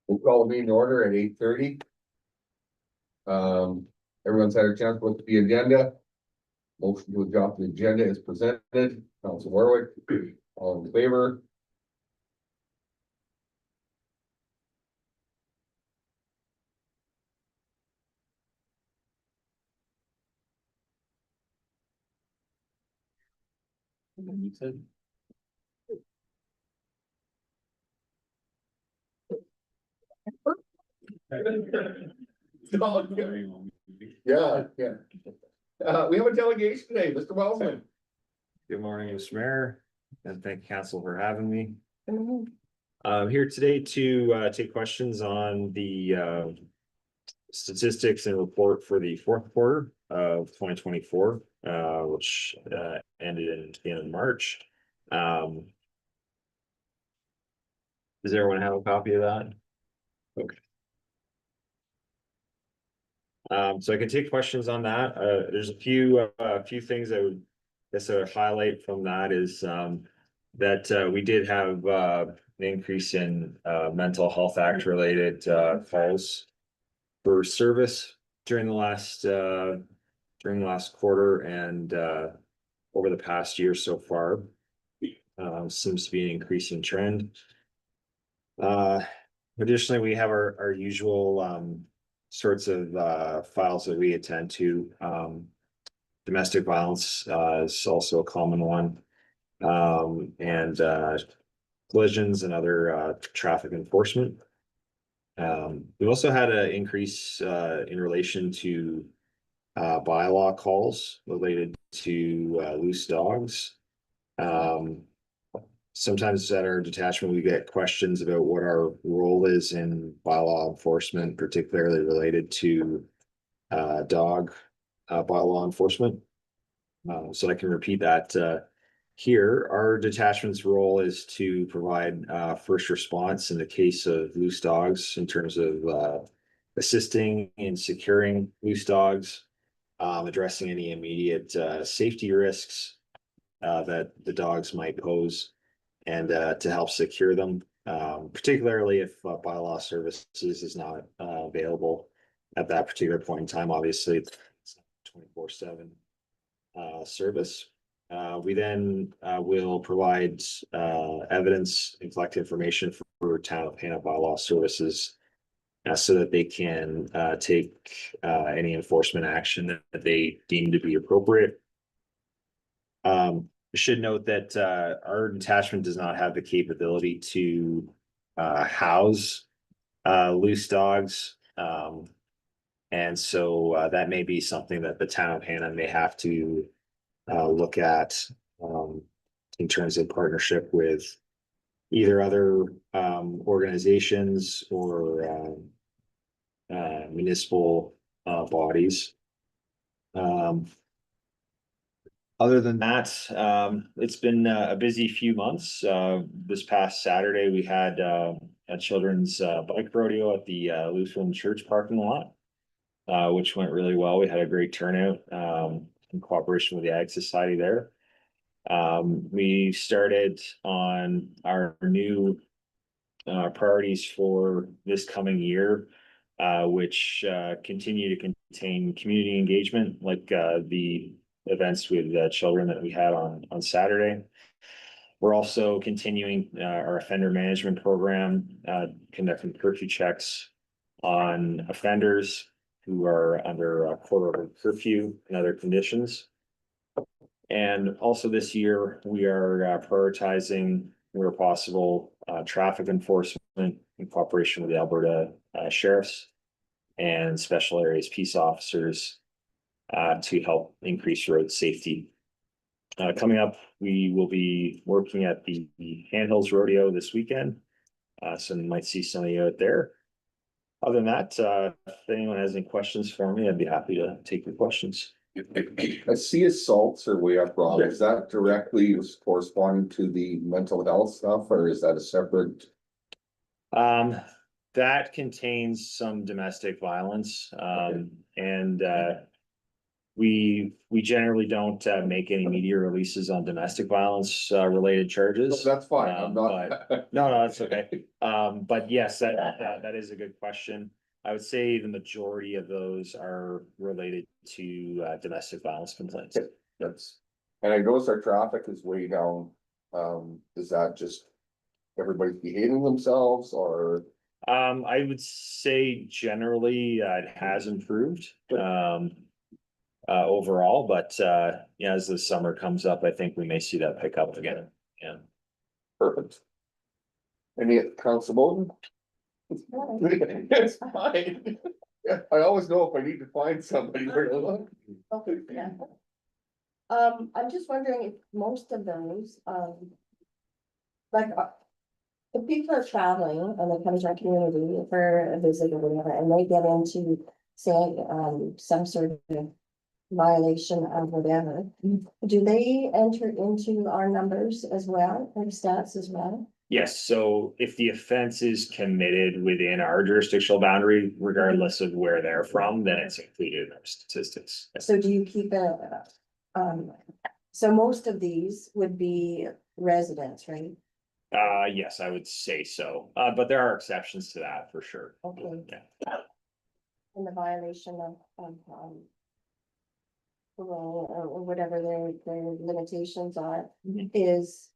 We'll call the meeting to order at 8:30. Everyone's had a chance to look at the agenda. Motion to adopt the agenda is presented. Council Warwick, all in favor? You said. Yeah. We have a delegation today, Mr. Wellsman. Good morning, Mr. Mayor, and thank you, council, for having me. I'm here today to take questions on the statistics and report for the fourth quarter of 2024, which ended in the end of March. Does everyone have a copy of that? Okay. So I can take questions on that. There's a few things I would guess I would highlight from that is that we did have an increase in mental health act related calls for service during the last quarter and over the past year so far. Seems to be an increasing trend. Additionally, we have our usual sorts of files that we attend to. Domestic violence is also a common one, and collisions and other traffic enforcement. We also had an increase in relation to bylaw calls related to loose dogs. Sometimes at our detachment, we get questions about what our role is in bylaw enforcement, particularly related to dog bylaw enforcement. So I can repeat that here. Our detachment's role is to provide first response in the case of loose dogs in terms of assisting in securing loose dogs, addressing any immediate safety risks that the dogs might pose, and to help secure them, particularly if bylaw services is not available at that particular point in time. Obviously, it's 24/7 service. We then will provide evidence and collect information for town of Hanna bylaw services so that they can take any enforcement action that they deem to be appropriate. I should note that our detachment does not have the capability to house loose dogs. And so that may be something that the town of Hanna may have to look at in terms of partnership with either other organizations or municipal bodies. Other than that, it's been a busy few months. This past Saturday, we had a children's bike rodeo at the Lutheran Church parking lot, which went really well. We had a great turnout in cooperation with the Ag Society there. We started on our new priorities for this coming year, which continue to contain community engagement, like the events with children that we had on Saturday. We're also continuing our offender management program, conducting curfew checks on offenders who are under a quarter curfew and other conditions. And also this year, we are prioritizing, where possible, traffic enforcement in cooperation with the Alberta sheriffs and special areas peace officers to help increase road safety. Coming up, we will be working at the Handhills Rodeo this weekend, so you might see some of you out there. Other than that, if anyone has any questions for me, I'd be happy to take your questions. I see assaults are way up, Rob. Is that directly corresponding to the mental health stuff, or is that a separate? That contains some domestic violence, and We generally don't make any media releases on domestic violence related charges. That's fine, I'm But not. no, that's okay. But yes, that is a good question. I would say the majority of those are related to domestic violence complaints. That's, and I notice our traffic is way down. Is that just everybody's behaving themselves or? I would say generally it has improved overall, but yeah, as the summer comes up, I think we may see that pick up again. Yeah. Perfect. Any council Bowden? It's fine. Yeah, I always know if I need to find somebody where to look. Okay, yeah. I'm just wondering if most of those, like, if people are traveling and they come to our community for a visit or whatever, and they get into, say, some sort of violation of whatever, do they enter into our numbers as well, our stats as well? Yes, so if the offense is committed within our jurisdictional boundary, regardless of where they're from, then it's included in our statistics. So do you keep so most of these would be residents, right? Yes, I would say so, but there are exceptions to that for sure. Okay. Yeah. In the violation of parole or whatever their limitations are, Mhm. is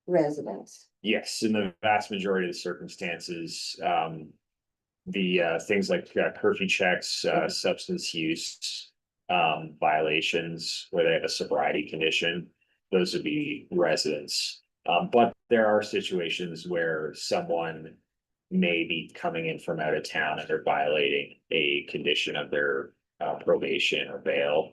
residents. Yes, in the vast majority of the circumstances, the things like curfew checks, substance use, violations where they have a sobriety condition, those would be residents. But there are situations where someone may be coming in from out of town and they're violating a condition of their probation or bail.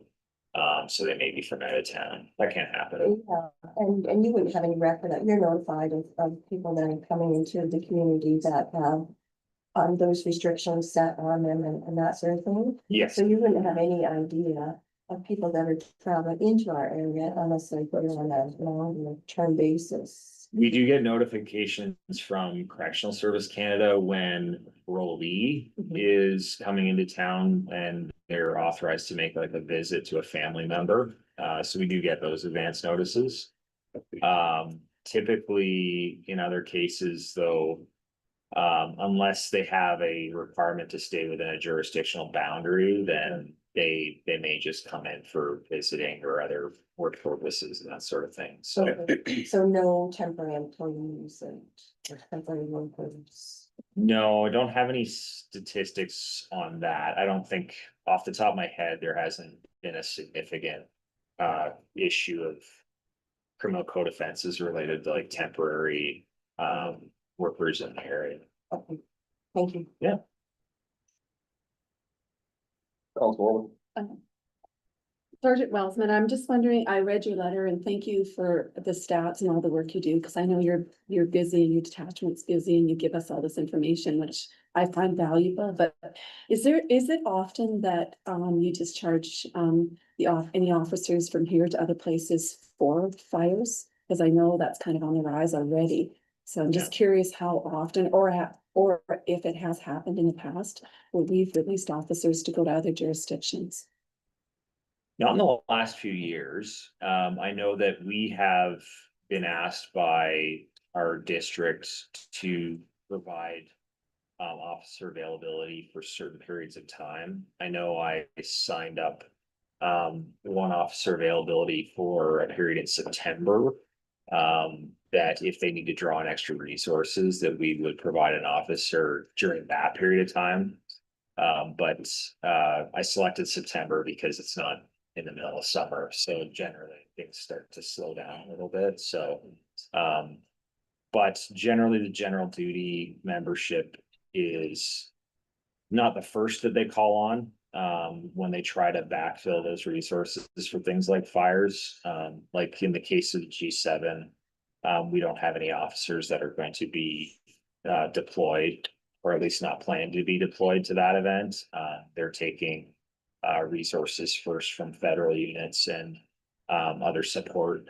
So they may be from out of town. That can't happen. Yeah, and you wouldn't have any record, you're notified of people that are coming into the community that have those restrictions set on them and that sort of thing. Yes. So you wouldn't have any idea of people that are traveling into our area unless they put it on a long-term basis. We do get notifications from Correctional Service Canada when parolee is coming into town and they're authorized to make like a visit to a family member. So we do get those advance notices. Typically in other cases though, unless they have a requirement to stay within a jurisdictional boundary, then they may just come in for visiting or other work purposes and that sort of thing. So So no temporary employees and or temporary workers. no, I don't have any statistics on that. I don't think off the top of my head, there hasn't been a significant issue of criminal code offenses related to like temporary workers in the area. Okay, thank you. Yeah. Council Sergeant Wellsman, I'm just wondering, I read your letter and thank you for the stats and all the work you do, because I know you're busy and your detachment's busy and you give us all this information, which I find valuable, but is it often that you discharge any officers from here to other places for fires? Because I know that's kind of on the rise already. So I'm just curious how often or if it has happened in the past where we've released officers to go to other jurisdictions. Not in the last few years. I know that we have been asked by our district to provide officer availability for certain periods of time. I know I signed up one officer availability for a period in September. That if they need to draw on extra resources, that we would provide an officer during that period of time. But I selected September because it's not in the middle of summer, so generally things start to slow down a little bit, so. But generally, the general duty membership is not the first that they call on, when they try to backfill those resources for things like fires. Like in the case of the G7, we don't have any officers that are going to be deployed, or at least not planned to be deployed to that event. They're taking resources first from federal units and other support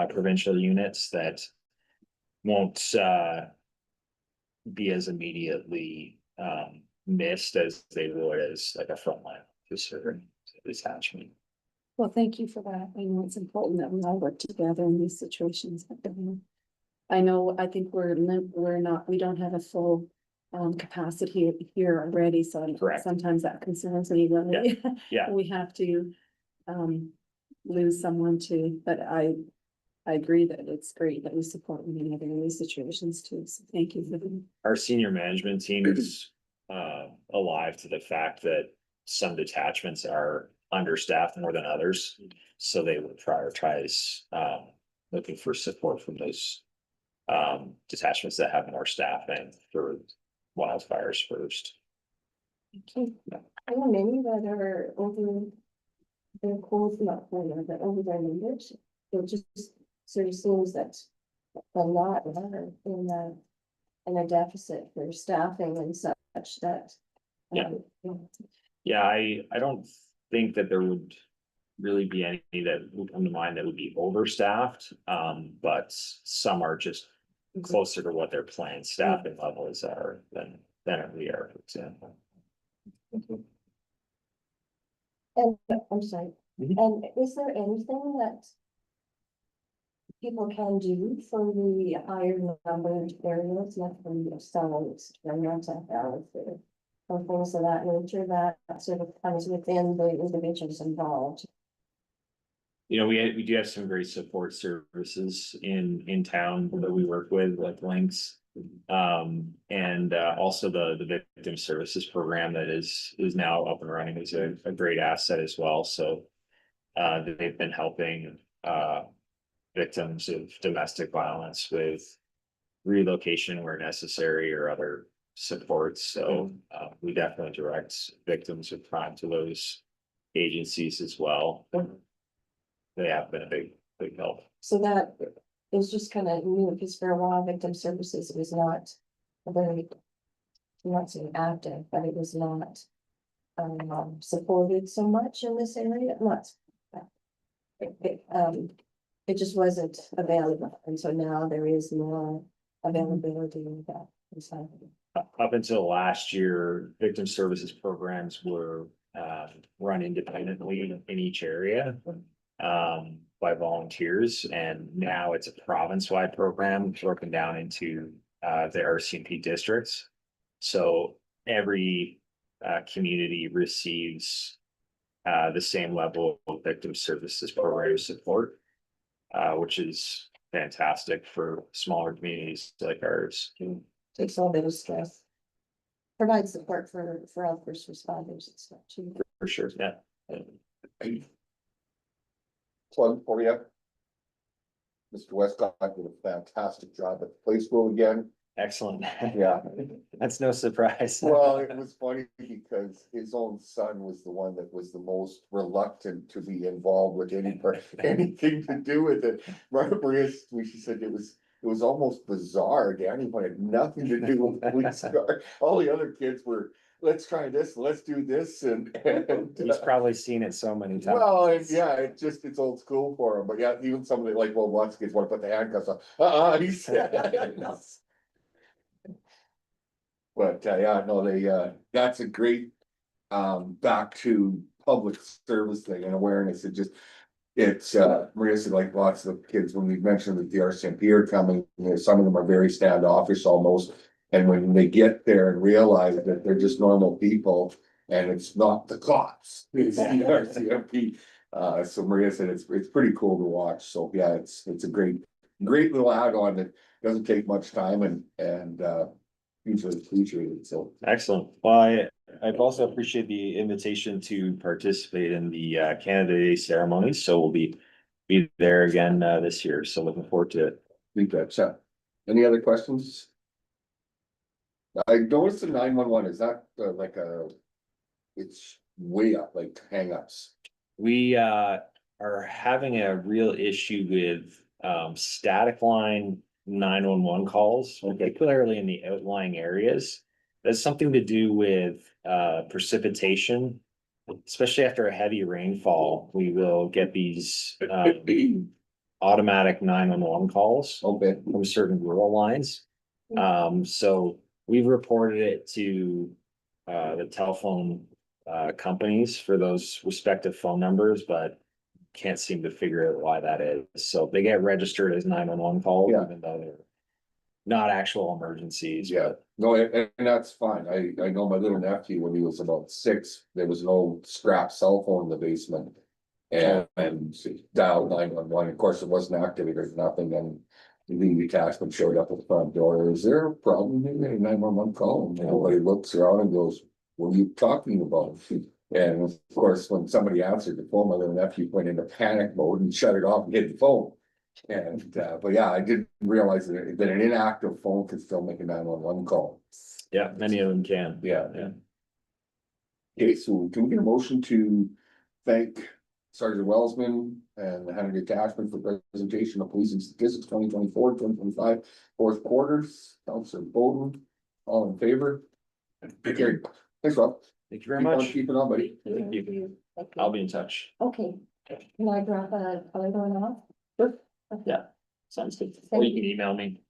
provincial units that won't be as immediately missed as they would as like a frontline officer. detachment. Well, thank you for that. I know it's important that we all work together in these situations. I know, I think we don't have a full capacity here already, so Correct. sometimes that concerns me really. Yeah. We have to lose someone too, but I agree that it's great that we support one another in these situations too, so thank you for them. Our senior management team is alive to the fact that some detachments are understaffed more than others. So they would prioritize looking for support from those detachments that have more staffing for wildfires first. Okay. I know many that are over their quotes, not over, but over their numbers. It just sort of seems that a lot are in a deficit for staffing and such that. Yeah. Yeah, I don't think that there would really be any that would come to mind that would be overstaffed. But some are just closer to what their planned staffing levels are than we are, for example. And I'm sorry, Mhm. and is there anything that people can do for the higher numbered areas, like from the salaries, or mental health, or things of that nature that sort of comes within the individuals involved? You know, we do have some great support services in town that we work with, like Links. And also the victim services program that is now up and running is a great asset as well. So they've been helping victims of domestic violence with relocation where necessary or other supports. So we definitely direct victims of crime to those agencies as well. They have been a big help. So that is just kind of new, because for a while victim services was not a very, I'm not saying active, but it was not supported so much in this area, not. It just wasn't available, and so now there is more availability of that. Inside. Up until last year, victim services programs were run independently in each area by volunteers, and now it's a province-wide program broken down into the RCMP districts. So every community receives the same level of victim services program support, which is fantastic for smaller communities like ours. Takes a little bit of stress. Provides support for all first responders and stuff too. For sure, yeah. Plug for you. Mr. Westcott did a fantastic job at the play school again. Excellent. Yeah. That's no surprise. Well, it was funny because his own son was the one that was the most reluctant to be involved with anything to do with it. Maria, she said it was almost bizarre. Danny wanted nothing to do with the police car. All the other kids were, let's try this, let's do this, and He's probably seen it so many times. well, and yeah, it's old school for him. But yeah, even some of the like, well, lots of kids want to put the handcuffs on. He said. But yeah, no, that's a great back to public service thing and awareness. It's Maria said, like lots of kids, when we mentioned that the RCMP are coming, you know, some of them are very standoffish almost. And when they get there and realize that they're just normal people and it's not the cops, it's the RCMP. So Maria said it's pretty cool to watch. So yeah, it's a great little add-on that doesn't take much time and usually appreciated, so. Excellent. Well, I've also appreciated the invitation to participate in the Canada Day ceremonies, so we'll be there again this year. So looking forward to it. Think that's any other questions? I noticed the 911, is that like it's way up, like hangups. We are having a real issue with static line 911 calls, particularly in the outlying areas. That's something to do with precipitation, especially after a heavy rainfall. We will get these automatic 911 calls Okay. from certain rural lines. So we've reported it to the telephone companies for those respective phone numbers, but can't seem to figure out why that is. So they get registered as 911 calls, Yeah. even though they're not actual emergencies. Yeah, but- no, and that's fine. I know my little nephew, when he was about 6, there was an old scrap cell phone in the basement. And dialed 911. Of course, it wasn't activated, nothing, and the detachment showed up at the front door. Is there a problem? They made a 911 call, and everybody looks around and goes, what are you talking about? And of course, when somebody answered the phone, my little nephew went into panic mode and shut it off and hid the phone. And, but yeah, I didn't realize that an inactive phone could still make a 911 call. Yeah, many of them can. Yeah. Yeah. Okay, so can we get a motion to thank Sergeant Wellsman and the Hanna Detachment for presentation of police and statistics 2024-2025 fourth quarters? Counselor Bowden, all in favor? Okay, thanks, Rob. Thank you very Keep on much. keeping on, buddy. Thank you. Thank you. I'll be in touch. Okay, can I drop a color going off? Sure. Okay. Yeah. Sounds good. Or you can email me.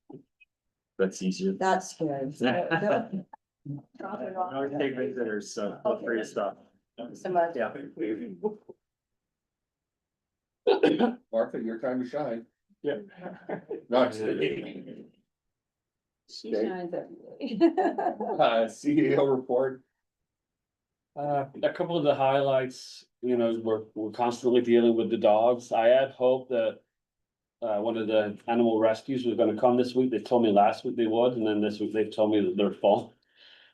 That's easier. That's good. Drop it off. I take visitors, so feel free to stop. So much. Yeah. Martha, your time to shine. Yeah. Not She today. shines every day. CEO report. A couple of the highlights, we're constantly dealing with the dogs. I had hoped that one of the animal rescues was gonna come this week. They told me last week they would, and then this week they've told me that they're full.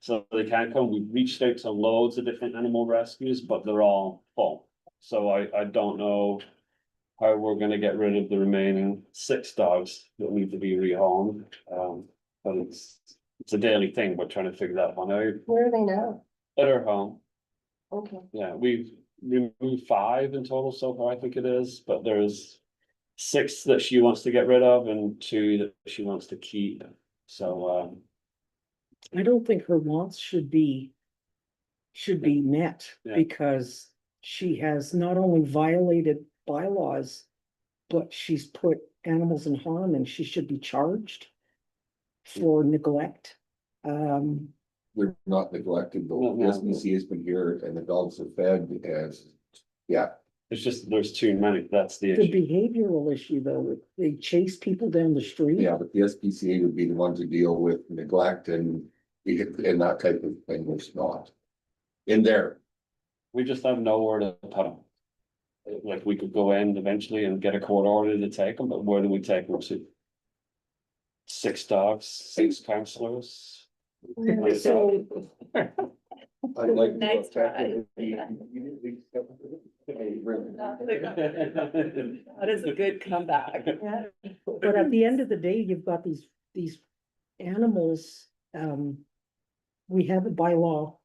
So they can't come. We've reached out to loads of different animal rescues, but they're all full. So I don't know how we're gonna get rid of the remaining 6 dogs that need to be rehomed. But it's a daily thing. We're trying to figure that one out. Where are they now? At our home. Okay, Yeah, we've removed 5 in total so far, I think it is, but there's 6 that she wants to get rid of and 2 that she wants to keep. So, I don't think her wants should be met, Yeah. because she has not only violated bylaws, but she's put animals in harm, and she should be charged for neglect. They're not neglected, though. No, The no. SBC has been here and the dogs are fed as, yeah. it's just, there's too many, that's the The issue. behavioral issue, though, they chase people down the street. Yeah, but the SPCA would be the one to deal with neglect and that type of thing, there's not. In there, We just have nowhere to put them. Like, we could go in eventually and get a court order to take them, but where do we take them to? 6 dogs, 6 counselors. So, I'd like. Nice try. That is a good comeback. yeah, but at the end of the day, you've got these animals, we have a bylaw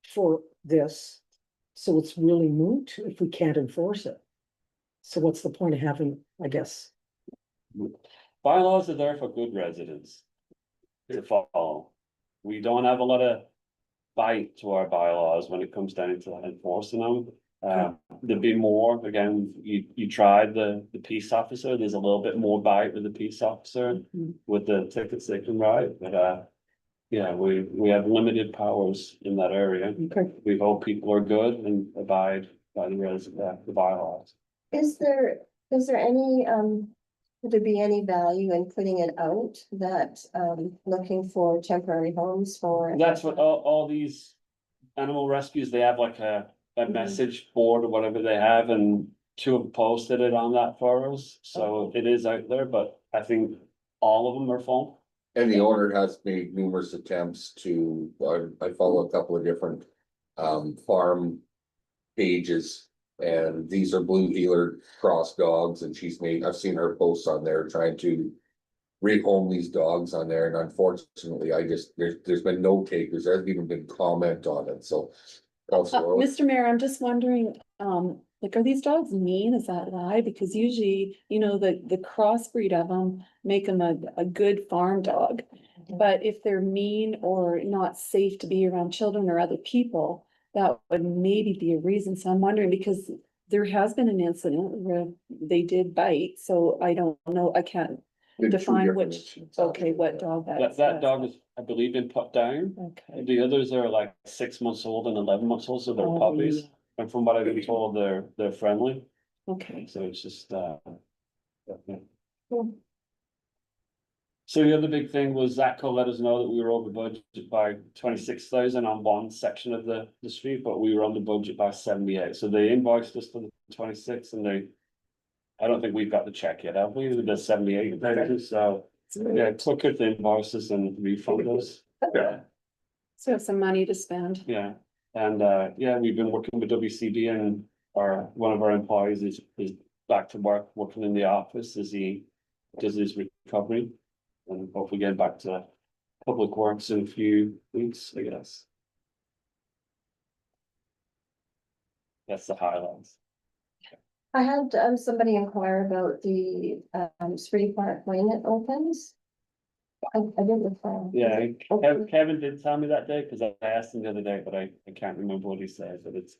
for this, so it's really moot if we can't enforce it. So what's the point of having, I guess? Bylaws are there for good residents to follow. We don't have a lot of bite to our bylaws when it comes down to enforcing them. There'd be more, again, you tried the peace officer, there's a little bit more bite with the peace officer with the tickets they can write, but yeah, we have limited powers in that area. Okay. We hope people are good and abide by the bylaws. is there any, would there be any value in putting it out that, looking for temporary homes for? That's what all these animal rescues, they have like a message board or whatever they have, and 2 have posted it on that for us, so it is out there, but I think all of them are full. And the owner has made numerous attempts to, I follow a couple of different, farm pages. And these are blue heeler cross dogs, and I've seen her posts on there trying to rehome these dogs on there, and unfortunately, there's been no takers, there hasn't even been comment on it, so. Mr. Mayor, I'm just wondering, like, are these dogs mean? Is that why? Because usually, the crossbreed of them make them a good farm dog. But if they're mean or not safe to be around children or other people, that would maybe be a reason. So I'm wondering, because there has been an incident where they did bite, so I don't know, I can't two define different which, issues. okay, what dog that's. That dog is, I believe, been put down. Okay. The others are like 6 months old and 11 months old, so they're Oh, puppies. yeah. And from what I've been told, they're friendly, Okay. so it's just, yeah. Cool. So the other big thing was Zatco let us know that we were over budget by 26,000 on one section of the street, but we were under budget by 78. So they invoiced us for the 26 and I don't think we've got the check yet, have we? The 78, so yeah, look at the invoices and refund us. Yeah. So have some money to spend. Yeah, and yeah, we've been working with WCB and one of our employees is back to work, working in the office as he does his recovery. And hopefully get back to public works in a few weeks, I guess. That's the highlights. I had somebody inquire about the Spree Park when it opens. I didn't reply. Yeah, Kevin did tell me that day, because I asked him the other day, but I can't remember what he said, but it's.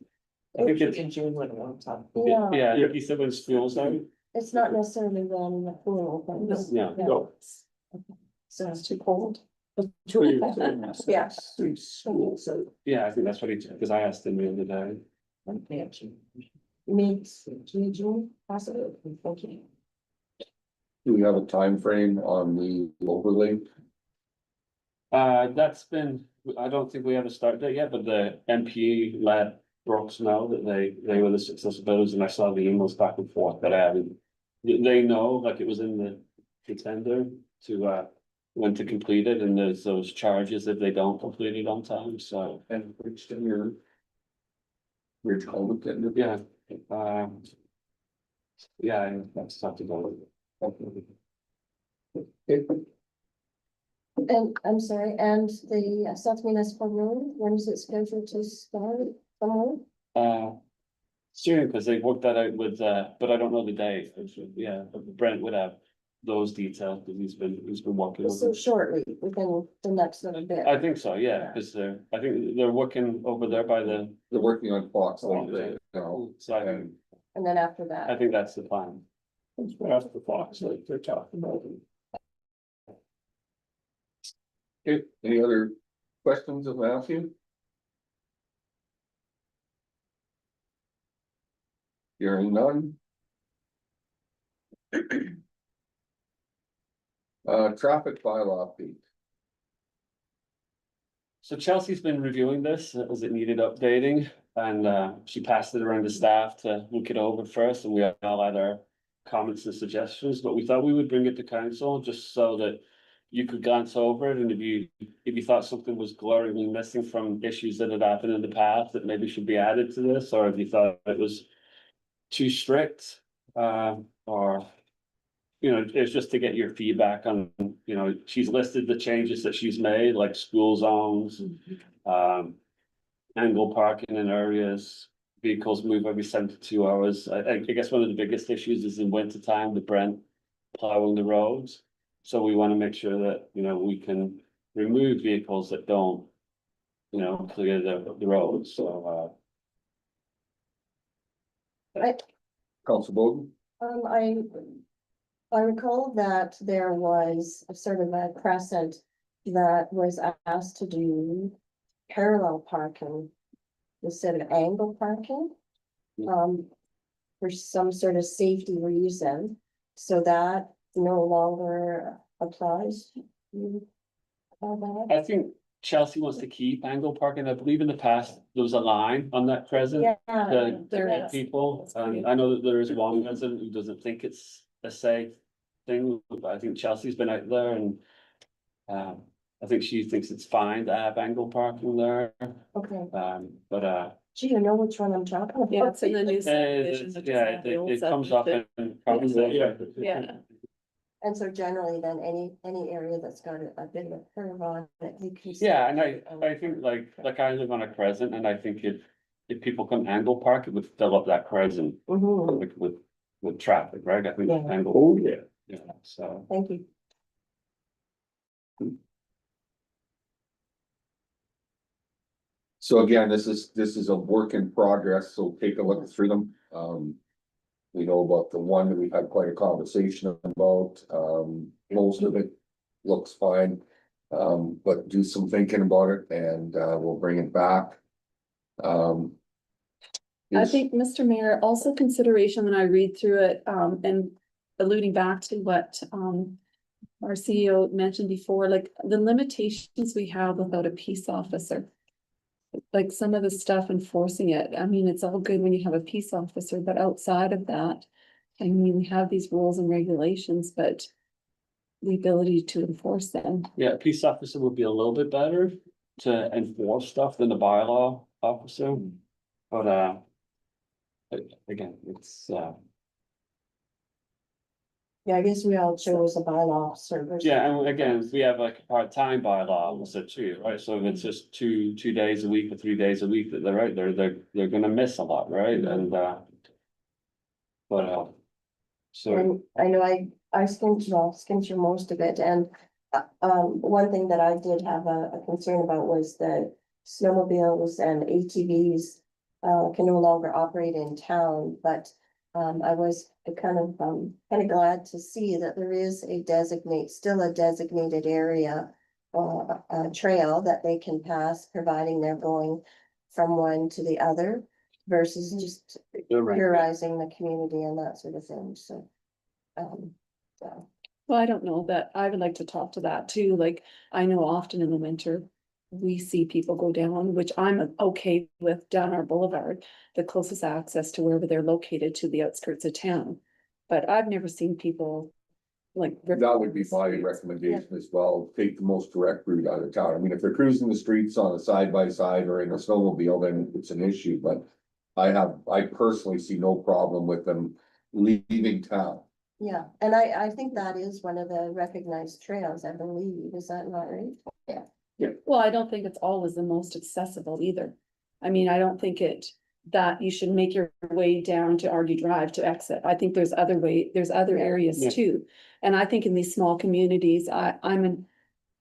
I think it's in June when it won't time. Yeah, Yeah, I think he said when school's out. it's not necessarily when the pool opens. Yeah. No. So it's too cold. Yeah. Yeah, I think that's what he, because I asked him the other day. June, possibly. Okay. Do we have a time frame on the overlay? That's been, I don't think we have a start date yet, but the MPE let Brooks know that they were the successful bidders, and I saw the emails back and forth that I haven't. They know, like it was in the tender to when to complete it, and there's those charges if they don't complete it on time, so. And which your Ridge Culvert tender? Yeah, yeah, that's something to go with. And I'm sorry, and the South Municipal Road, when is it scheduled to start? Someone? Soon, because they worked that out with, but I don't know the day, yeah, but Brent would have those details, because he's been working on So it. shortly, within the next little bit. I think so, yeah, because I think they're working over there by the, They're working on Fox Lake, you know, so and And then after I that, think that's the plan. After Fox Lake, they're talking about. okay, any other questions of Matthew? Hearing none. Traffic bylaw update. So Chelsea's been reviewing this as it needed updating, and she passed it around to staff to look it over first, and we all had our comments and suggestions, but we thought we would bring it to council just so that you could glance over it, and if you thought something was glaringly missing from issues that had happened in the past that maybe should be added to this, or if you thought it was too strict, or it's just to get your feedback on, she's listed the changes that she's made, like school zones, angle parking in areas, vehicles move every 72 hours. I guess one of the biggest issues is in winter time with Brent plowing the roads. So we want to make sure that, we can remove vehicles that don't, clear the roads, so, Council Bowden? I recall that there was a sort of a crescent that was asked to do parallel parking instead of angle parking. For some sort of safety reason, so that no longer applies. You know that? I think Chelsea wants to keep angle parking. I believe in the past, there was a line on that present. Yeah. To There get is. people, and I know that there is one resident who doesn't think it's a safe thing, but I think Chelsea's been out there and. I think she thinks it's fine to have angle parking there, Okay, but gee, you know which one I'm talking about? Yeah, it's in the new subdivision. which is yeah, not the old it comes up subdivision. in. Yeah. And so generally then any area that's got a bit of a curve on it, you can. Yeah, and I think like I live on a crescent, and I think if people come angle park, it would fill up that crescent Mhm, like with traffic, right? I think Yeah. angle. Oh, yeah. Yeah, so. thank you. So again, this is a work in progress, so take a look through them. We know about the one that we've had quite a conversation about, most of it looks fine. But do some thinking about it and, we'll bring it back. I is- think, Mr. Mayor, also consideration when I read through it, and alluding back to what, our CEO mentioned before, like the limitations we have without a peace officer. Like some of the stuff enforcing it, I mean, it's all good when you have a peace officer, but outside of that, I mean, we have these rules and regulations, but the ability to enforce them. Yeah, peace officer would be a little bit better to enforce stuff than the bylaw officer, but again, it's Yeah, I guess we all chose a bylaw service. yeah, and again, we have like a part-time bylaw officer too, right? So if it's just two days a week or 3 days a week that they're out there, they're gonna miss a lot, right? And but so And I know I skimmed through most of it, and one thing that I did have a concern about was the snowmobiles and ATVs can no longer operate in town, but I was kind of glad to see that there is still a designated area a trail that they can pass, providing they're going from one to the other versus just you're right. terrorizing the community and that sort of thing, so. So, Well, I don't know that, I would like to talk to that too, like, I know often in the winter. We see people go down, which I'm okay with, down our boulevard, the closest access to wherever they're located to the outskirts of town. But I've never seen people like. That would be my recommendation as well, take the most direct route out of town. I mean, if they're cruising the streets on a side by side or in a snowmobile, then it's an issue, but. I personally see no problem with them leaving town. yeah, and I think that is one of the recognized trails, I believe, is that not right? Yeah. Well, I don't think it's always the most accessible either. I mean, I don't think that you should make your way down to Argy Drive to exit. I think there's other Yeah. areas Yeah. too. And I think in these small communities, I'm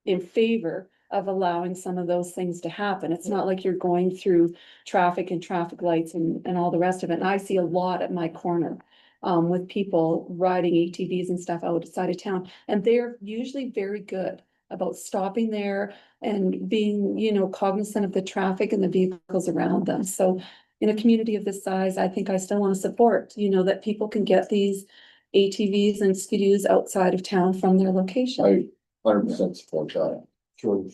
in favor of allowing some of those things to happen. It's not like you're going through traffic and traffic lights and all the rest of it. And I see a lot at my corner. With people riding ATVs and stuff outside of town, and they're usually very good about stopping there and being, cognizant of the traffic and the vehicles around them. So in a community of this size, I think I still want to support, that people can get these ATVs and skidoos outside of town from their location. I 100% support that. Sure.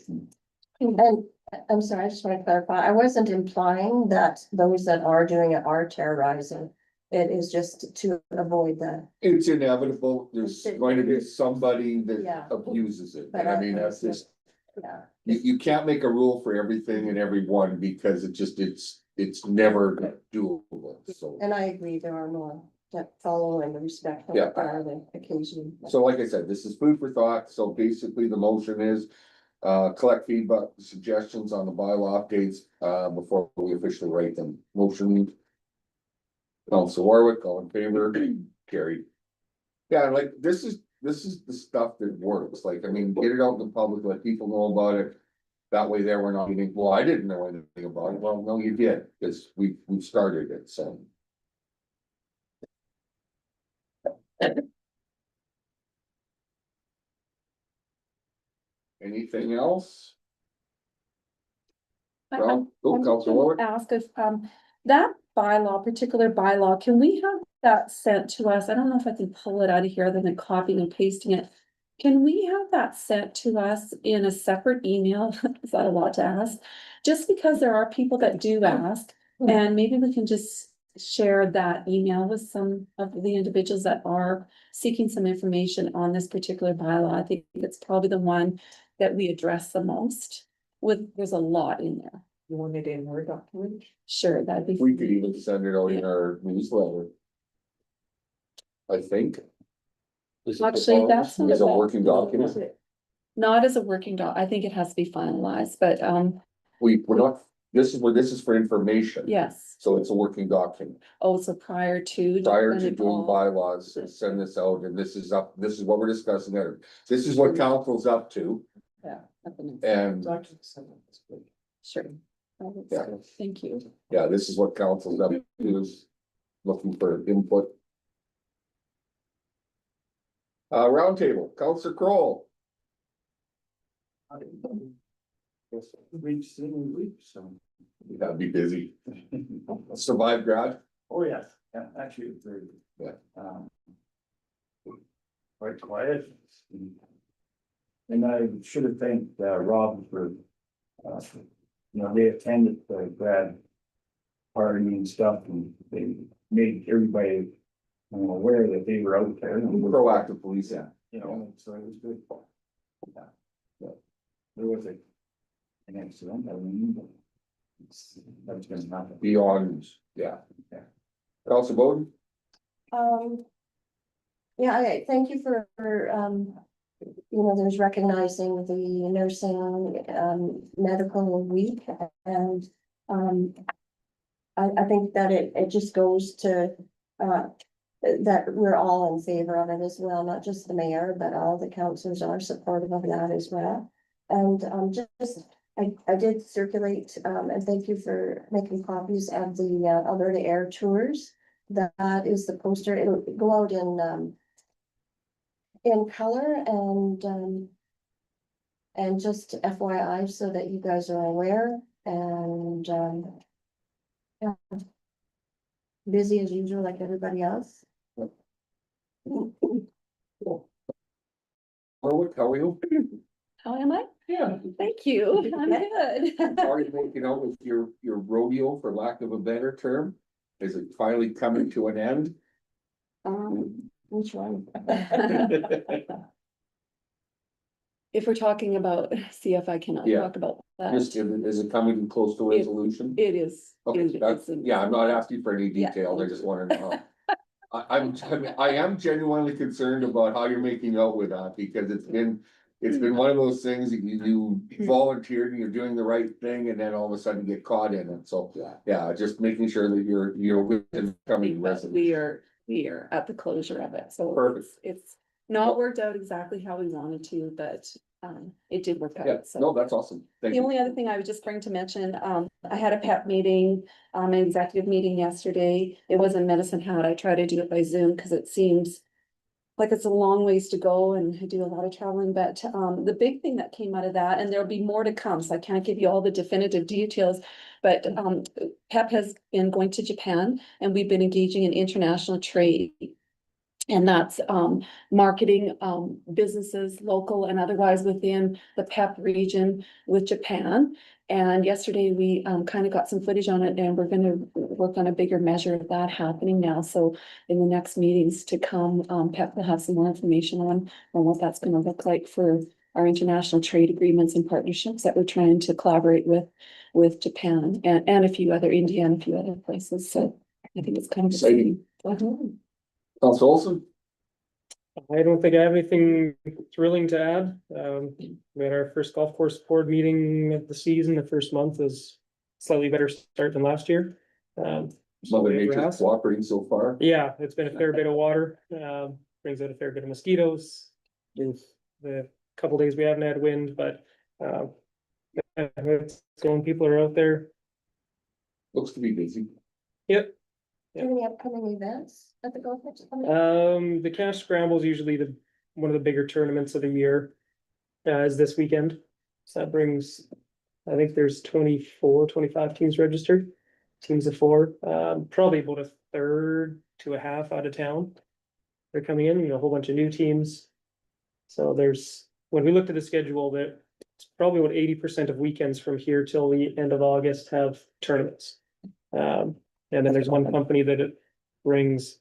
And I'm sorry, I just want to clarify, I wasn't implying that those that are doing it are terrorizing. It is just to avoid the, It's inevitable, there's It's- going to be somebody that Yeah. abuses it, But and I I mean, think that's just. yeah, You can't make a rule for everything and everyone because it's never doable, so. and I agree, there are more that follow and respect Yeah. the occasion. So like I said, this is food for thought, so basically the motion is. Collect feedback, suggestions on the bylaw updates, before we officially write them. Motion. Council Warwick, all in favor, carried. Yeah, like this is the stuff that works, like, I mean, get it out in the public, let people know about it. That way there, we're not getting, well, I didn't know anything about it, well, no, you did, because we started it, so. Anything else? Well, go, I'm just Council gonna Warwick. ask if, that particular bylaw, can we have that sent to us? I don't know if I can pull it out of here other than copying and pasting it. Can we have that sent to us in a separate email? Is that a lot to ask? Just because there are people that do ask, and maybe we can just share that email with some of the individuals that are seeking some information on this particular bylaw. I think it's probably the one that we address the most there's a lot in there. You want it in Word document? Sure, that'd be. We could even send it out in our newsletter. I think. Actually, that's not Is a bad. working document. Not as a working doc, I think it has to be finalized, but, We're not, this is for information. yes. So it's a working document. Also prior to. Prior then to it doing all- bylaws, send this out and this is what we're discussing there. This is what council's up to Yeah. at the next- and Sure. Oh, that's Yeah. good. Thank you. yeah, this is what council's up to is looking for input. Roundtable, Counselor Kroll. Weeks in weeks, so. You gotta be busy. Survive grad. Oh, yes, yeah, actually, it's very. Yeah. Quite quiet. And I should have thanked Rob for, they attended the grad party and stuff, and they made everybody aware that they were out there. Proactive police, yeah. So it was good. Yeah. Yeah. There was an accident, I mean, that's gonna happen. Beyond, yeah. Yeah. Counselor Bowden. Yeah, thank you for, there's recognizing the nursing, medical week and, I think that it just goes to, that we're all in favor of it as well, not just the mayor, but all the councillors are supportive of that as well. And, I did circulate, and thank you for making copies of the Alberta Air Tours. That is the poster. It'll go out in color and just FYI so that you guys are aware and, yeah. Busy as usual, like everybody else. Warwick, how are you? How am I? Yeah. Thank you. I'm good. How are you making out with your rodeo, for lack of a better term? Is it finally coming to an end? Which one? If we're talking about, see if I cannot Yeah. talk about that. Just, is it coming close to resolution? It is. Okay, that's, it's yeah, I'm not asking for any Yeah. details, I just wanna know. I am genuinely concerned about how you're making out with that, because it's been one of those things that you volunteered and you're doing the right thing, and then all of a sudden get caught in it, so. Yeah, just making sure that you're within coming But resolution. we are at the closure of it, so. Perfect. It's not worked out exactly how we wanted to, but, it did work Yeah, out, so. no, that's awesome, thank The you. only other thing I would just bring to mention, I had a PEP meeting, an executive meeting yesterday. It was in Medicine Hat. I try to do it by Zoom because it seems like it's a long ways to go and I do a lot of traveling, but the big thing that came out of that, and there'll be more to come, so I can't give you all the definitive details. But PEP has been going to Japan and we've been engaging in international trade. And that's marketing businesses, local and otherwise within the PEP region with Japan. And yesterday we kind of got some footage on it and we're gonna work on a bigger measure of that happening now. So in the next meetings to come, PEP will have some more information on what that's gonna look like for our international trade agreements and partnerships that we're trying to collaborate with Japan and a few other, India and a few other places. So I think it's kind of Exciting. exciting. Counselor Olson? I don't think I have anything thrilling to add. We had our first golf course board meeting of the season. The first month is slightly better start than last year. So Mother we have Nature's grass. cooperating so far. Yeah, it's been a fair bit of water, brings out a fair bit of mosquitoes. The couple days we haven't had wind, but it's going, people are out there. Looks to be busy. Yep. Do you have any upcoming events at the golf course coming up? The cash scramble is usually one of the bigger tournaments of the year. Is this weekend. So that brings, I think there's 25 teams registered. Teams of 4, probably about a third to a half out of town. They're coming in, a whole bunch of new teams. So when we looked at the schedule, that it's probably about 80% of weekends from here till the end of August have tournaments. And then there's one company that it brings,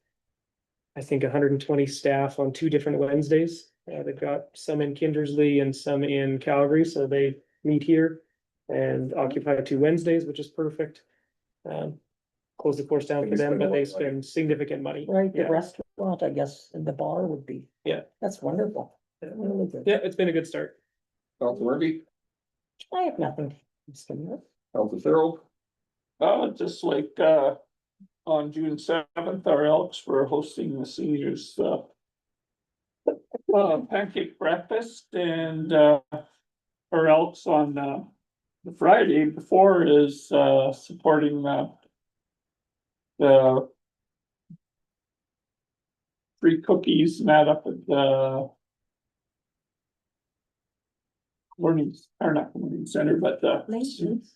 I think, 120 staff on 2 different Wednesdays. They've got some in Kindersley and some in Calgary, so they meet here and occupy 2 Wednesdays, which is perfect. Close the course down for them, but they spend significant money. Right, the Yeah. restaurant, I guess, and the bar would be. Yeah. That's wonderful. Yeah. Really good. Yeah, it's been a good start. Counselor Murphy? I have nothing. Counselor Farrell? Just like, on June 7th, our Elks were hosting the seniors, pancake breakfast, and, our Elks on, the Friday before is, supporting, the free cookies met up at the. Learning, or not learning center, but Maintenance.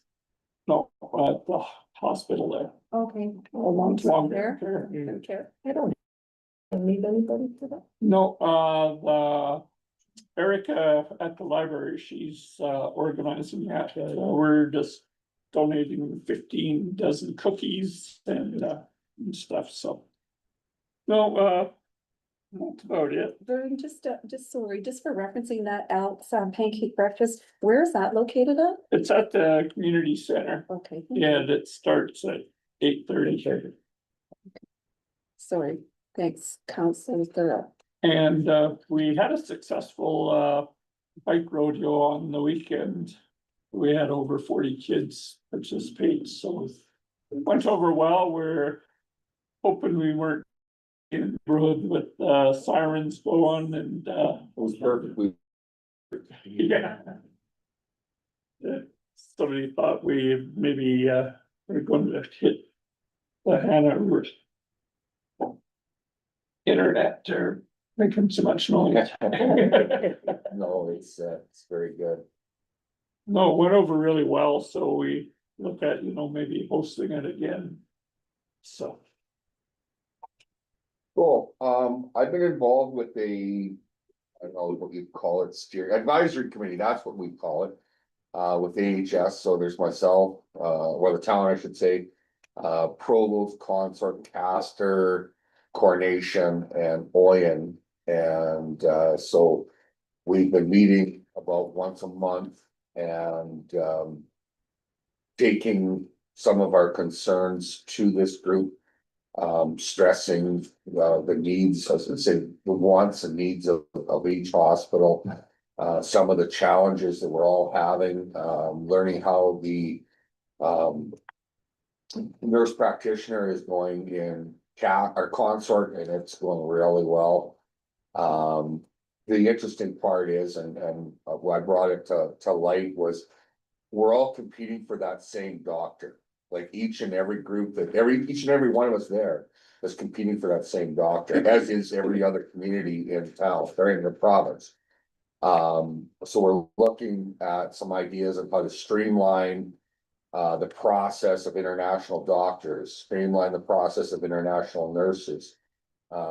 no, at the hospital there. Okay. Long-term Care? care. Long care. I don't Need anybody for that? No, Erica at the library, she's organizing that, so we're just donating 15 dozen cookies and stuff, so. No, that's about it. Vern, just sorry, just for referencing that Alex pancake breakfast, where is that located at? It's at the community center, Okay. and it starts at 8:30. Sorry, thanks, Councilor Thorough. And we had a successful bike rodeo on the weekend. We had over 40 kids participate, so it went over well. We're hoping we weren't in the road with sirens going and It was perfectly. yeah. Somebody thought we maybe were going to hit the Hanna internet or making so much noise. No, it's very good. No, it went over really well, so we look at, maybe hosting it again. So, Cool, I've been involved with I don't know what you call it, advisory committee, that's what we call it. With AHS, so there's myself, or the town, I should say. Provost, Consort, Castor, Coronation and Oyen. And so we've been meeting about once a month and taking some of our concerns to this group. Stressing the needs, as I say, the wants and needs of each hospital. Some of the challenges that we're all having, learning how the nurse practitioner is going in or Consort, and it's going really well. The interesting part is, and why I brought it to light was, we're all competing for that same doctor. Like each and every group each and every one of us there is competing for that same doctor, as is every other community in town, or in the province. So we're looking at some ideas of how to streamline the process of international doctors, streamline the process of international nurses.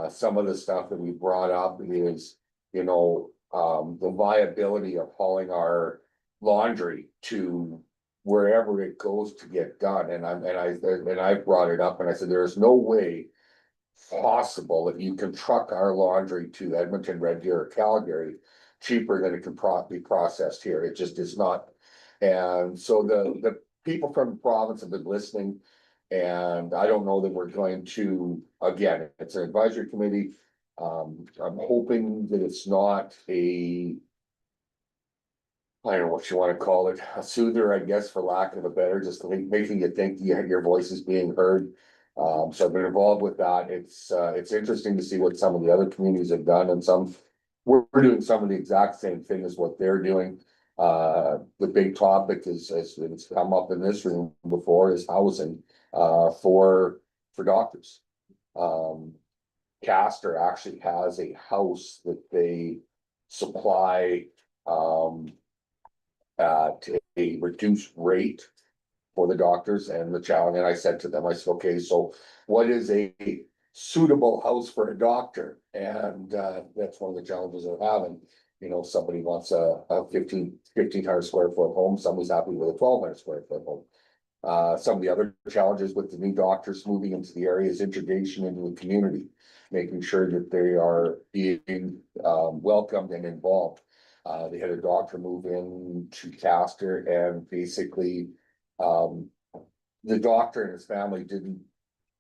Some of the stuff that we brought up is, the viability of hauling our laundry to wherever it goes to get done. And I brought it up and I said, there is no way possible that you can truck our laundry to Edmonton, Red Deer, or Calgary cheaper than it can be processed here. It just is not. And so the people from the province have been listening. And I don't know that we're going to, again, it's an advisory committee. I'm hoping that it's not I don't know what you want to call it, a soother, I guess, for lack of a better, just making you think your voice is being heard. So I've been involved with that. It's interesting to see what some of the other communities have done, and we're doing some of the exact same thing as what they're doing. The big topic is, as it's come up in this room before, is housing for doctors. Castor actually has a house that they supply at a reduced rate for the doctors and the challenge. And I said to them, I said, okay, so what is a suitable house for a doctor? And that's one of the challenges they're having. Somebody wants a 1,500 square foot home, somebody's happy with a 1,200 square foot home. Some of the other challenges with the new doctors moving into the area is integration into the community, making sure that they are being welcomed and involved. They had a doctor move in to Castor, and basically the doctor and his family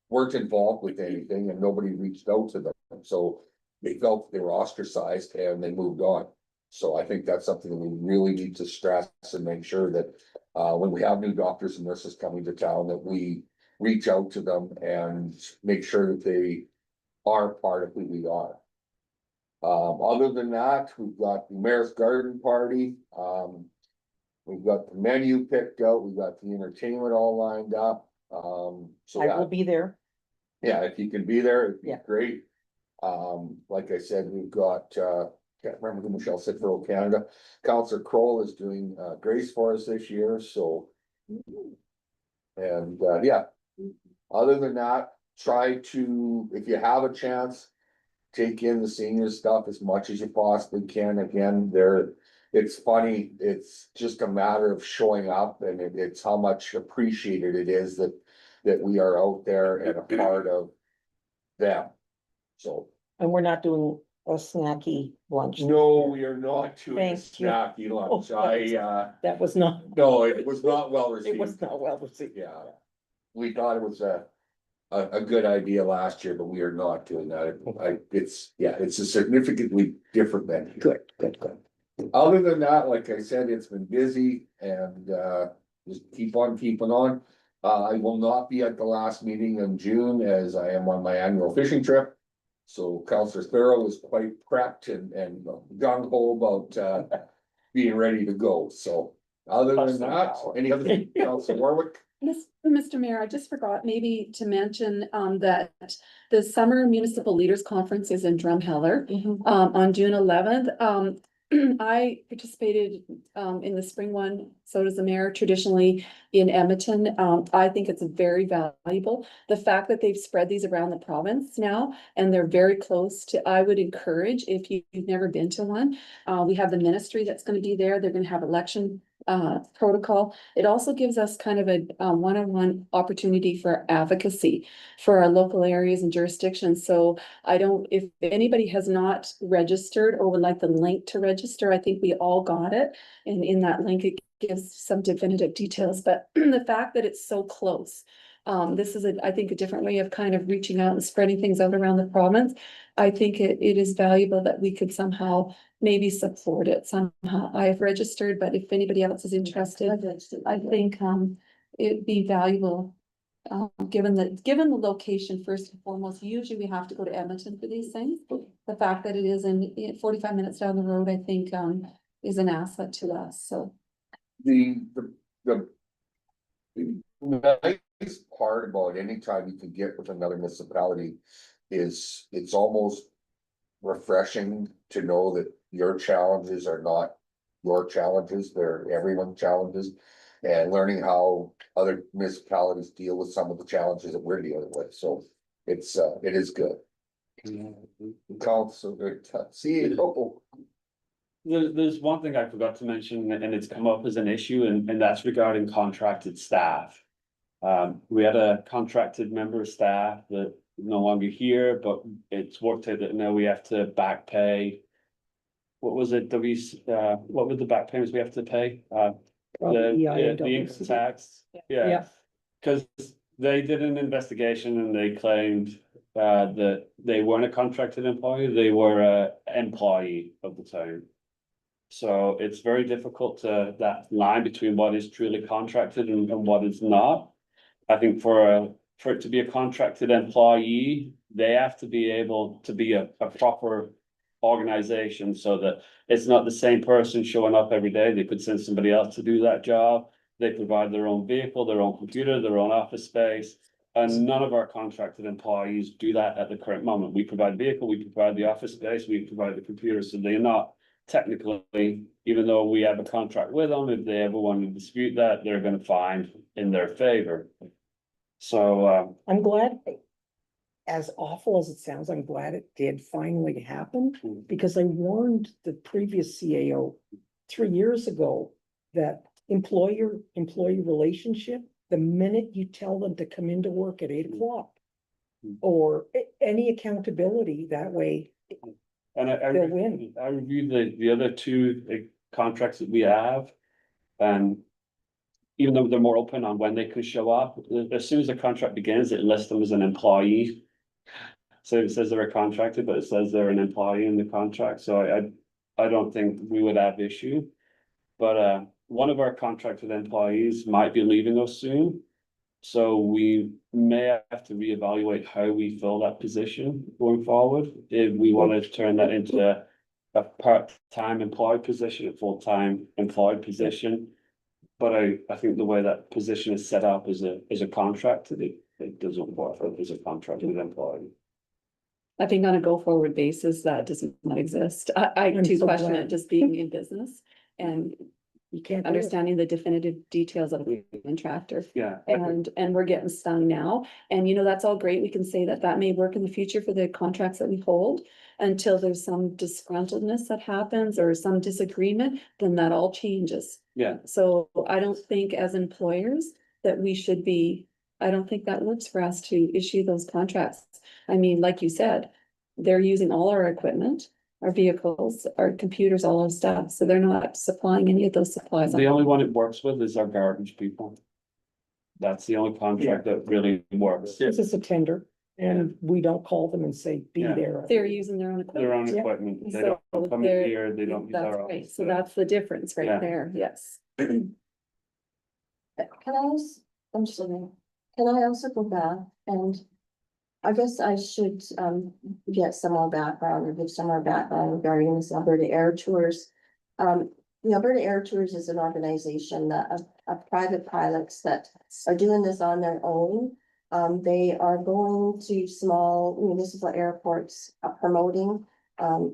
weren't involved with anything, and nobody reached out to them. So they felt they were ostracized and they moved on. So I think that's something that we really need to stress and make sure that when we have new doctors and nurses coming to town, that we reach out to them and make sure that they are part of who we are. Other than that, we've got the Mayor's Garden Party. We've got the menu picked out. We've got the entertainment all lined up. So I will be there. yeah, if you can be there, it'd be Yeah. great. Like I said, we've got, can't remember who Michelle said for Old Canada. Counselor Kroll is doing, grace for us this year, so. And, yeah, other than that, try to, if you have a chance, take in the senior stuff as much as you possibly can. Again, it's funny, it's just a matter of showing up, and it's how much appreciated it is that we are out there and a part of them. So, And we're not doing a snacky lunch. no, we are not doing a Thank you. snacky lunch. That was not. No, it was not well It was received. not well received. Yeah. We thought it was a good idea last year, but we are not doing that. It's a significantly different menu. Good. Other than that, like I said, it's been busy and, just keep on keeping on. I will not be at the last meeting in June as I am on my annual fishing trip. So Counselor Thorough is quite prepped and gung ho about, being ready to go. So other than that, any other, Counselor Warwick? Mr. Mayor, I just forgot maybe to mention that the Summer Municipal Leaders Conference is in Drumheller on June 11th. I participated in the spring one, so does the mayor traditionally in Edmonton. I think it's very valuable. The fact that they've spread these around the province now and they're very close to, I would encourage if you've never been to one. We have the ministry that's going to be there. They're going to have election protocol. It also gives us kind of a one-on-one opportunity for advocacy for our local areas and jurisdictions. So if anybody has not registered or would like the link to register, I think we all got it. And in that link, it gives some definitive details, but the fact that it's so close. This is I think a different way of kind of reaching out and spreading things out around the province. I think it is valuable that we could somehow maybe support it somehow. I have registered, but if anybody else is interested, I think it'd be valuable. Given the location, first and foremost, usually we have to go to Edmonton for these things. The fact that it is in 45 minutes down the road, I think is an asset to us, so. The nice part about any time you can get with another municipality is it's almost refreshing to know that your challenges are not your challenges, they're everyone's challenges. And learning how other municipalities deal with some of the challenges that we're dealing with, so it is good. Councilor, CEO. There's one thing I forgot to mention, and it's come up as an issue, and that's regarding contracted staff. We had a contracted member of staff that no longer here, but it's worked out that now we have to back pay. What was it, what were the back payments we have to pay? The income tax, yeah. Cause they did an investigation and they claimed that they weren't a contracted employee, they were a employee of the town. So it's very difficult that line between what is truly contracted and what is not. I think for it to be a contracted employee, they have to be able to be a proper organization so that it's not the same person showing up every day. They could send somebody else to do that job. They provide their own vehicle, their own computer, their own office space. And none of our contracted employees do that at the current moment. We provide vehicle, we provide the office space, we provide the computer, so they're not technically, even though we have a contract with them, if they ever want to dispute that, they're gonna find in their favor. So, I'm glad, as awful as it sounds, I'm glad it did finally happen, because I warned the previous CAO 3 years ago that employee relationship, the minute you tell them to come into work at 8 o'clock or any accountability that way, and they'll win. I reviewed the other two contracts that we have, and even though they're more open on when they can show up, as soon as the contract begins, it lists them as an employee. So it says they're a contractor, but it says they're an employee in the contract, so I don't think we would have issue. But one of our contracted employees might be leaving us soon. So we may have to reevaluate how we fill that position going forward, if we want to turn that into a part-time employed position, a full-time employed position. But I think the way that position is set up as a contract, it doesn't work as a contracted employee. I think on a go-forward basis, that does not exist. I I'm do so question it glad. just being in business and You can't do it. understanding the definitive details of a human tractor. Yeah. And we're getting stung now. And you know, that's all great. We can say that that may work in the future for the contracts that we hold. Until there's some disgruntledness that happens or some disagreement, then that all changes. Yeah, So I don't think as employers that we should be, I don't think that works for us to issue those contracts. I mean, like you said, they're using all our equipment, our vehicles, our computers, all our stuff, so they're not supplying any of those supplies. the only one it works with is our garbage people. That's the only contract that really works. This is a tender and we don't call them and say, be Yeah. there. They're using their own Their own equipment. equipment, they So don't come in they're- here, they don't use That's our right, office. so that's the difference Yeah. right there, yes. Can I also, I'm sorry, can I also go back and I guess I should get some more background or give some more background regarding this Alberta Air Tours. The Alberta Air Tours is an organization that of private pilots that are doing this on their own. They are going to small municipal airports, promoting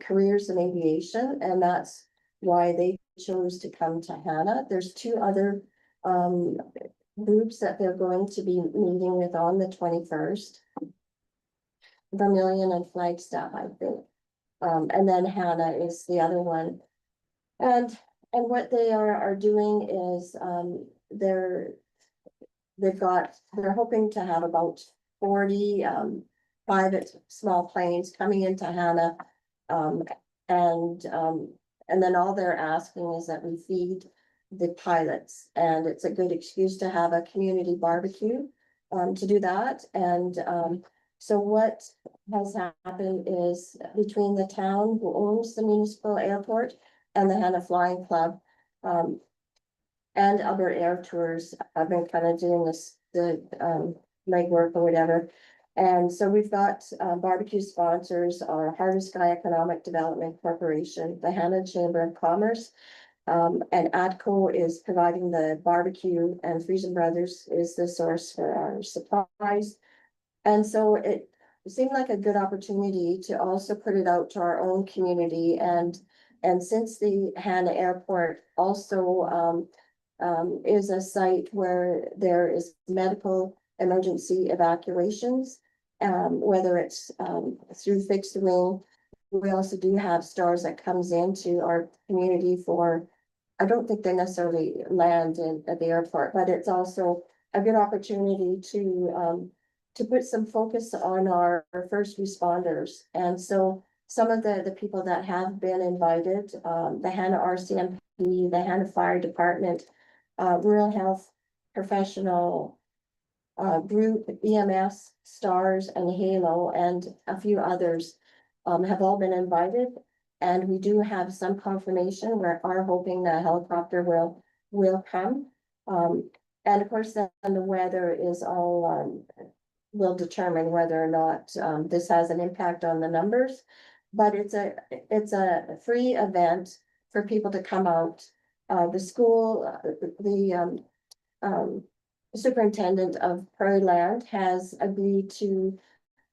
careers in aviation, and that's why they chose to come to Hanna. There's two other groups that they're going to be meeting with on the 21st. Vermilion and Flagstaff, I think. And then Hanna is the other one. And what they are doing is, they're hoping to have about 40, private small planes coming into Hanna. And then all they're asking is that we feed the pilots, and it's a good excuse to have a community barbecue, to do that. And, so what has happened is between the town who owns the municipal airport and the Hanna Flying Club, and Alberta Air Tours, I've been kind of doing the legwork or whatever. And so we've got barbecue sponsors, our Hardest Sky Economic Development Corporation, the Hanna Chamber of Commerce. And ATCO is providing the barbecue, and Friesen Brothers is the source for our supplies. And so it seemed like a good opportunity to also put it out to our own community, and since the Hanna Airport also is a site where there is medical emergency evacuations, whether it's through fixed wing. We also do have stars that comes into our community for, I don't think they necessarily land at the airport, but it's also a good opportunity to put some focus on our first responders. And so some of the people that have been invited, the Hanna RCMP, the Hanna Fire Department, Rural Health Professional Group, EMS, Stars and Halo, and a few others, have all been invited. And we do have some confirmation. We are hoping the helicopter will come. And of course, then the weather is all, will determine whether or not this has an impact on the numbers. But it's a free event for people to come out. The school, the superintendent of Prairie Land has agreed to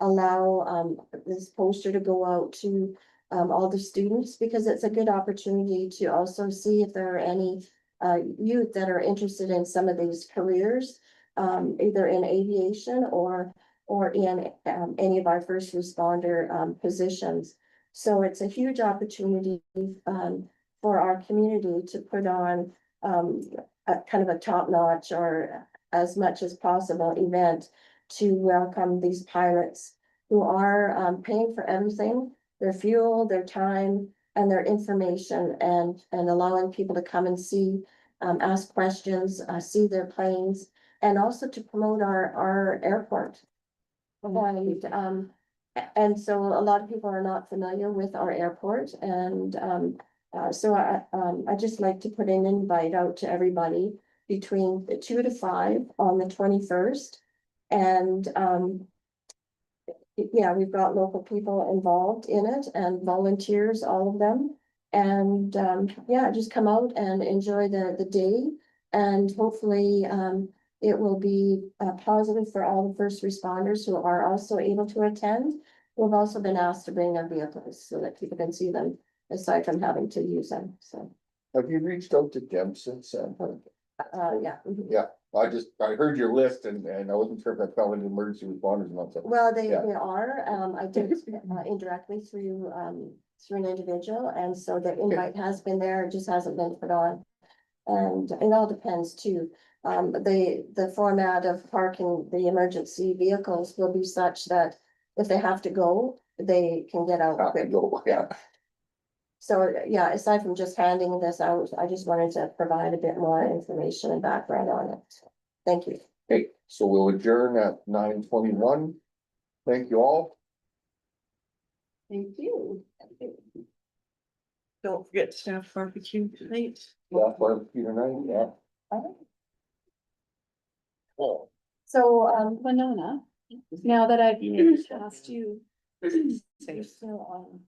allow this poster to go out to all the students, because it's a good opportunity to also see if there are any youth that are interested in some of these careers, either in aviation or in any of our first responder positions. So it's a huge opportunity for our community to put on a kind of a top-notch or as much as possible event to welcome these pilots who are paying for everything, their fuel, their time, and their information, and allowing people to come and see, ask questions, see their planes, and also to promote our airport. And so a lot of people are not familiar with our airport, and so I just like to put an invite out to everybody between 2 to 5 on the 21st. And yeah, we've got local people involved in it and volunteers, all of them. And yeah, just come out and enjoy the day, and hopefully it will be positive for all the first responders who are also able to attend. We've also been asked to bring our vehicles so that people can see them, aside from having to use them, so, Have you reached out to them since, yeah. mhm. Yeah, I heard your list and I wasn't sure if that fell into emergency responders or not, so. Well, they Yeah. are, I did indirectly through an individual, and so the invite has been there, it just hasn't been put on. And it all depends too, the format of parking the emergency vehicles will be such that if they have to go, they can get out Have to quick. go, yeah. So, yeah, aside from just handing this out, I just wanted to provide a bit more information and background on it. Thank you. Okay, so we'll adjourn at 9:21. Thank you all. Thank you. Don't forget staff barbecue tonight. Yeah, barbecue tonight, yeah. So, Winona, now that I've asked you. you're still on.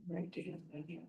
Right to him, right here.